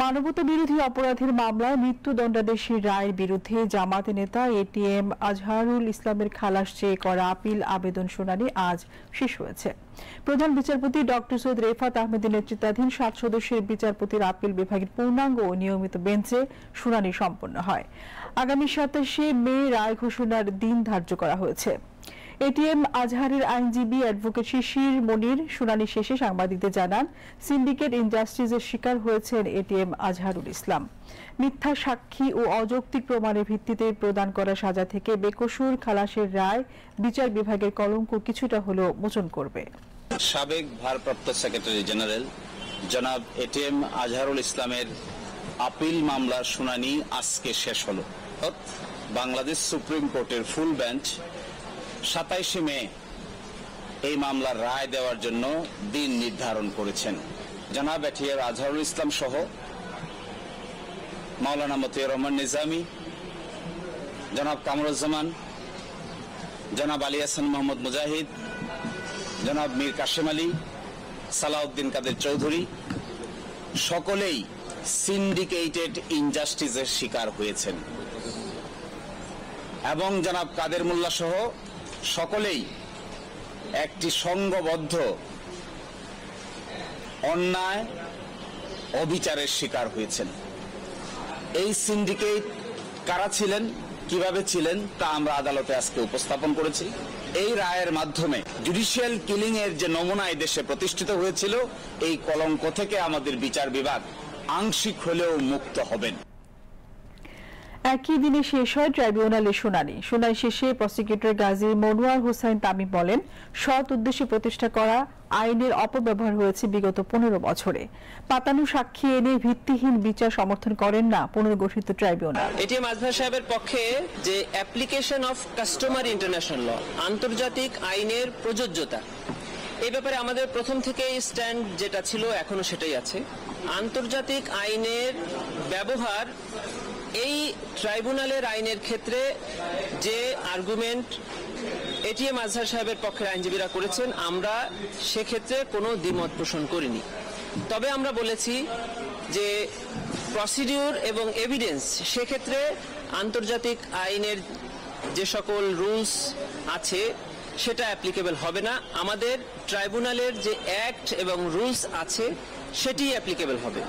মানবতা বিরোধী অপরাধের মামলায় মৃত্যুদণ্ডাদেশের রায়ের বিরুদ্ধে জামায়াত নেতা এটিএম আজহারুল ইসলামের খালাস চেয়ে করা আপিল আবেদন শুনানি আজ শেষ হয়েছে। প্রধান বিচারপতি ডক্টর সৈয়দ রেফাত আহমেদের নেতৃত্বাধীন 7 সদস্যের বিচারপতির আপিল বিভাগের পূর্ণাঙ্গ ও নিয়মিত বেঞ্চে শুনানি সম্পন্ন হয়। আগামী 27 মে রায় ঘোষণার দিন ধার্য করা হয়েছে। এটিএম আজহারের আইনজীবী অ্যাডভোকেট শিশির মনির শুনানি শেষে সাংবাদিকদের জানান, সিন্ডিকেট ইনজাস্টিসের শিকার হয়েছেন এটিএম আজহারুল ইসলাম। মিথ্যা সাক্ষী ও অযৌক্তিক প্রমাণের ভিত্তিতে প্রদান করা সাজা থেকে বেকসুর খালাসের রায় বিচার বিভাগের কলঙ্ক কিছুটা হলেও মোচন করবে। সাবেক ভারপ্রাপ্ত সেক্রেটারি জেনারেল জনাব এটিএম আজহারুল ইসলামের আপিল মামলার শুনানি আজকে শেষ হলো। বাংলাদেশ সুপ্রিম কোর্টের ফুল বেঞ্চ 27 মে এই মামলার রায় দেওয়ার জন্য দিন নির্ধারণ করেছেন। জনাব এটিএম আজহারুল ইসলাম সহ মাওলানা মতিউর রহমান নিজামী, জনাব কামরুজ্জামান, জনাব আলী হাসান মোহাম্মদ মুজাহিদ, জনাব মীর কাশেম আলী, সালাউদ্দিন কাদের চৌধুরী সকলেই সিন্ডিকেটেড ইনজাস্টিসের শিকার হয়েছেন এবং জনাব কাদের মোল্লা সহ সকলেই একটি সংঘবদ্ধ অন্যায় অবিচারের শিকার হয়েছেন। এই সিন্ডিকেট কারা ছিলেন, কিভাবে ছিলেন তা আমরা আদালতে আজকে উপস্থাপন করেছি। এই রায়ের মাধ্যমে জুডিশিয়াল কিলিং এর যে নমুনা এই দেশে প্রতিষ্ঠিত হয়েছিল, এই কলঙ্ক থেকে আমাদের বিচার বিভাগ আংশিক হলেও মুক্ত হবেন। একই দিনে শেষ হয় ট্রাইব্যুনালের শুনানি। শুনানি শেষে প্রসিকিউটর গাজী মনোয়ার হোসেন তামিম বলেন, সৎ উদ্দেশ্যে প্রতিষ্ঠা করা আইনের অপব্যবহার হয়েছে বিগত 15 বছরে। পাতানো সাক্ষী এনে ভিত্তিহীন বিচার সমর্থন করেন না পুনর্গঠিত ট্রাইব্যুনাল। এটিএম আজহার সাহেবের পক্ষে যে application of customary international law, আন্তর্জাতিক আইনের প্রযোজ্যতা, এই ব্যাপারে আমাদের প্রথম থেকেই স্ট্যান্ড যেটা ছিল এখনো সেটাই আছে। আন্তর্জাতিক আইনের ব্যবহার এই ট্রাইব্যুনালের আইনের ক্ষেত্রে যে আর্গুমেন্ট এটিএম আজহার সাহেবের পক্ষের আইনজীবীরা করেছেন, আমরা সেক্ষেত্রে কোনো দ্বিমত পোষণ করিনি। তবে আমরা বলেছি যে প্রসিডিউর এবং এভিডেন্স সেক্ষেত্রে আন্তর্জাতিক আইনের যে সকল রুলস আছে সেটা অ্যাপ্লিকেবল হবে না। আমাদের ট্রাইব্যুনালের যে অ্যাক্ট এবং রুলস আছে সেটি অ্যাপ্লিকেবল হবে।